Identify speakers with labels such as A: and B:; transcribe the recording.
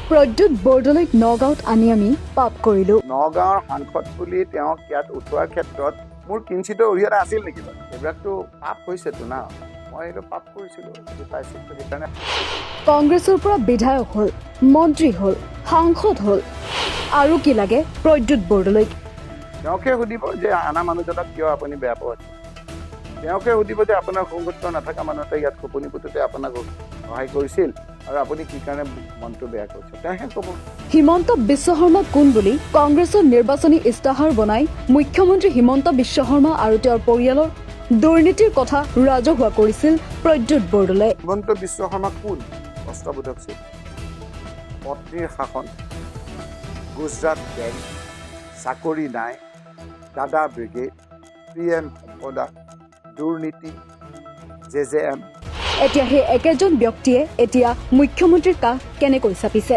A: প্ৰদ্যুৎ বৰদলৈক নগাঁৱত আনি আমি পাপ কৰিলো।
B: নগাঁৱৰ সাংসদ বুলি তেওঁক ইয়াত উঠোৱাৰ ক্ষেত্ৰত মোৰ কিঞ্চিত অৰিহণা আছিল নেকি? এইবিলাকতো পাপ হৈছেতো না, মই এইটো পাপ কৰিছিলোঁ পাইছিলোঁ সেইকাৰণে।
A: কংগ্ৰেছৰ পৰা বিধায়ক হ'ল, মন্ত্ৰী হ'ল, সাংসদ হ'ল, আৰু কি লাগে প্ৰদ্যুৎ বৰদলৈক?
B: তেওঁকে সুধিব যে আনা মানুহজনক কিয় আপুনি বেয়া পোৱা? তেওঁকে সুধিব যে আপোনাৰ সংগঠিত নাথাকা মানুহ এটা ইয়াত খোপনি পুতোতে আপোনাক সহায় কৰিছিল আৰু আপুনি কি কাৰণে মনটো বেয়া কৰিছে, তেওঁহে ক'ব।
A: হিমন্ত বিশ্ব শৰ্মা কোন বুলি কংগ্ৰেছৰ নিৰ্বাচনী ইস্তাহাৰ বনাই মুখ্যমন্ত্ৰী হিমন্ত বিশ্ব শৰ্মা আৰু তেওঁৰ পৰিয়ালৰ দুৰ্নীতিৰ কথা ৰাজহুৱা কৰিছিল প্ৰদ্যুৎ বৰদলৈ।
B: হিমন্ত বিশ্ব শৰ্মা কোন? অস্ত্ৰবোধক ছিল, পত্নীৰ শাসন, গুজৰাট বেংক, চাকৰি নাই, দাদা ব্ৰিগেড, PM সম্পদা, দুৰ্নীতি, JJM।
A: এতিয়া সেই একেজন ব্যক্তিয়ে এতিয়া মুখ্যমন্ত্ৰীৰ কাষ কেনেকৈ চাপিছে?